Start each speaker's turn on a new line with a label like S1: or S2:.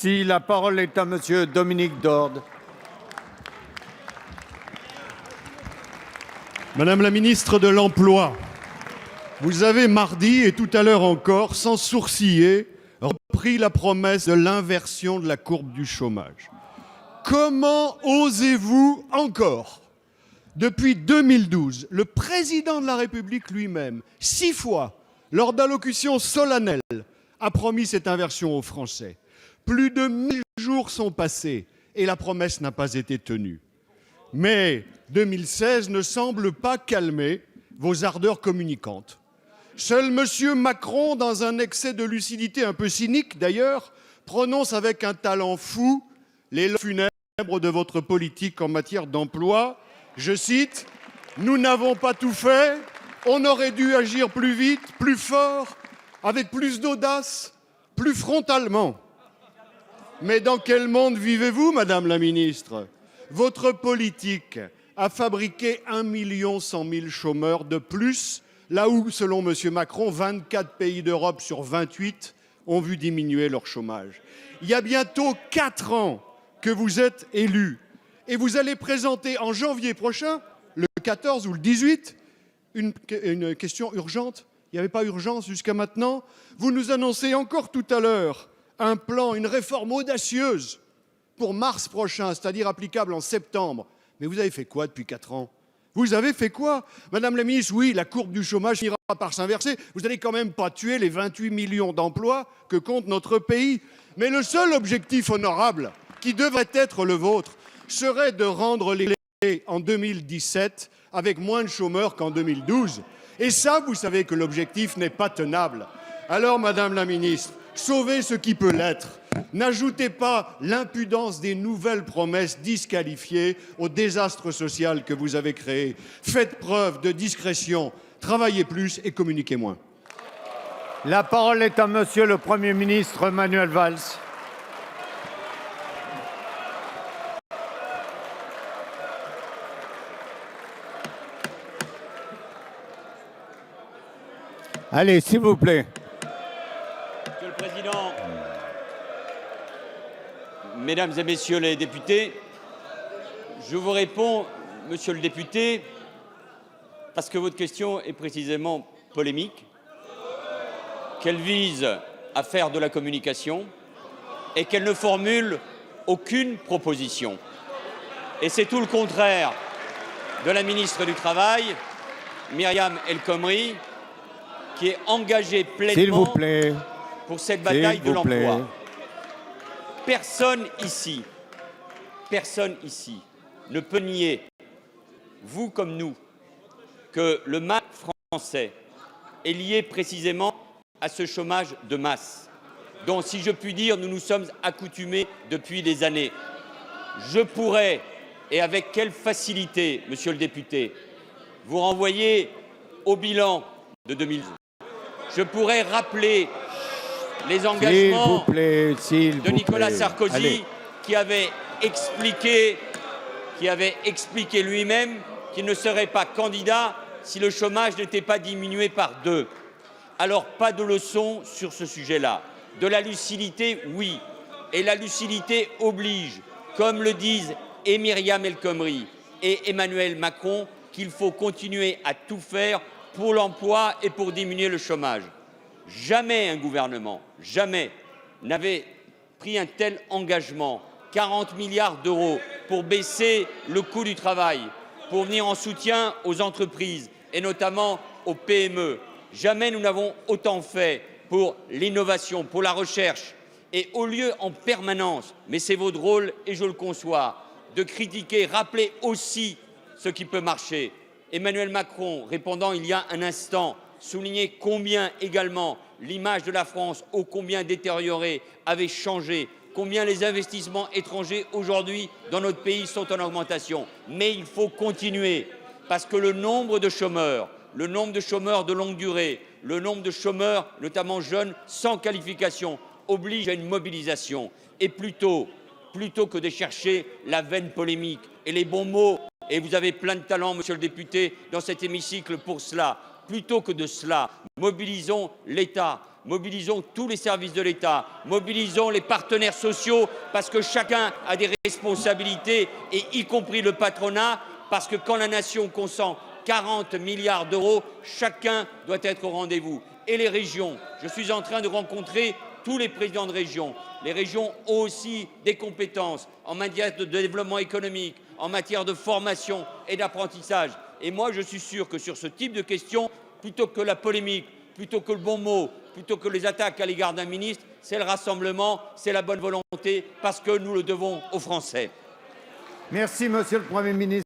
S1: Si la parole est à Monsieur Dominique Dorde.
S2: Madame la ministre de l'Emploi, vous avez mardi et tout à l'heure encore, sans sourciller, repris la promesse de l'inversion de la courbe du chômage. Comment osez-vous encore? Depuis 2012, le président de la République lui-même, 6 fois, lors d'allocutions solennelles, a promis cette inversion aux Français. Plus de 1000 jours sont passés et la promesse n'a pas été tenue. Mais 2016 ne semble pas calmer vos ardeurs communicantes. Seul M. Macron, dans un excès de lucidité un peu cynique d'ailleurs, prononce avec un talent fou les funèbres de votre politique en matière d'emploi. Je cite, « Nous n'avons pas tout fait, on aurait dû agir plus vite, plus fort, avec plus d'audace, plus frontalement. » Mais dans quel monde vivez-vous, Madame la Ministre? Votre politique a fabriqué 1 100 000 chômeurs de plus, là où, selon M. Macron, 24 pays d'Europe sur 28 ont vu diminuer leur chômage. Il y a bientôt 4 ans que vous êtes élu et vous allez présenter en janvier prochain, le 14 ou le 18, une question urgente. Il n'y avait pas urgence jusqu'à maintenant. Vous nous annoncez encore tout à l'heure un plan, une réforme audacieuse pour mars prochain, c'est-à-dire applicable en septembre. Mais vous avez fait quoi depuis 4 ans? Vous avez fait quoi? Madame la ministre, oui, la courbe du chômage finira par s'inverser. Vous n'allez quand même pas tuer les 28 millions d'emplois que compte notre pays. Mais le seul objectif honorable qui devrait être le vôtre serait de rendre les clés en 2017 avec moins de chômeurs qu'en 2012. Et ça, vous savez que l'objectif n'est pas tenable. Alors, Madame la ministre, sauvez ce qui peut l'être. N'ajoutez pas l'impudence des nouvelles promesses disqualifiées au désastre social que vous avez créé. Faites preuve de discrétion, travaillez plus et communiquez moins.
S1: La parole est à Monsieur le Premier ministre Manuel Valls. Allez, s'il vous plaît.
S3: Monsieur le Président, Mesdames et Messieurs les députés, je vous réponds, Monsieur le député, parce que votre question est précisément polémique, qu'elle vise à faire de la communication et qu'elle ne formule aucune proposition. Et c'est tout le contraire de la ministre du Travail, Myriam El Khomri, qui est engagée pleinement pour cette bataille de l'emploi. Personne ici ne peut nier, vous comme nous, que le mal français est lié précisément à ce chômage de masse, dont, si je puis dire, nous nous sommes accoutumés depuis des années. Je pourrais, et avec quelle facilité, Monsieur le député, vous renvoyer au bilan de 2012. Je pourrais rappeler les engagements de Nicolas Sarkozy qui avait expliqué lui-même qu'il ne serait pas candidat si le chômage n'était pas diminué par 2. Alors, pas de leçon sur ce sujet-là. De la lucidité, oui. Et la lucidité oblige, comme le disent et Myriam El Khomri et Emmanuel Macron, qu'il faut continuer à tout faire pour l'emploi et pour diminuer le chômage. Jamais un gouvernement, jamais, n'avait pris un tel engagement, 40 milliards d'euros pour baisser le coût du travail, pour venir en soutien aux entreprises et notamment aux PME. Jamais nous n'avons autant fait pour l'innovation, pour la recherche. Et au lieu en permanence, mais c'est votre rôle et je le conçois, de critiquer, rappeler aussi ce qui peut marcher. Emmanuel Macron, répondant il y a un instant, soulignait combien également l'image de la France, ô combien détériorée, avait changé, combien les investissements étrangers aujourd'hui dans notre pays sont en augmentation. Mais il faut continuer parce que le nombre de chômeurs de longue durée, le nombre de chômeurs, notamment jeunes, sans qualification, oblige à une mobilisation. Et plutôt que de chercher la veine polémique et les bons mots, et vous avez plein de talent, Monsieur le député, dans cet hémicycle pour cela, plutôt que de cela, mobilisons l'État, Mobilisons tous les services de l'État, mobilisons les partenaires sociaux, parce que chacun a des responsabilités, et y compris le patronat, parce que quand la nation consent 40 milliards d'euros, chacun doit être au rendez-vous. Et les régions, je suis en train de rencontrer tous les présidents de régions. Les régions ont aussi des compétences en matière de développement économique, en matière de formation et d'apprentissage. Et moi, je suis sûr que sur ce type de questions, plutôt que la polémique, plutôt que le bon mot, plutôt que les attaques à l'égard d'un ministre, c'est le rassemblement, c'est la bonne volonté, parce que nous le devons aux Français.
S1: Merci, Monsieur le Premier ministre.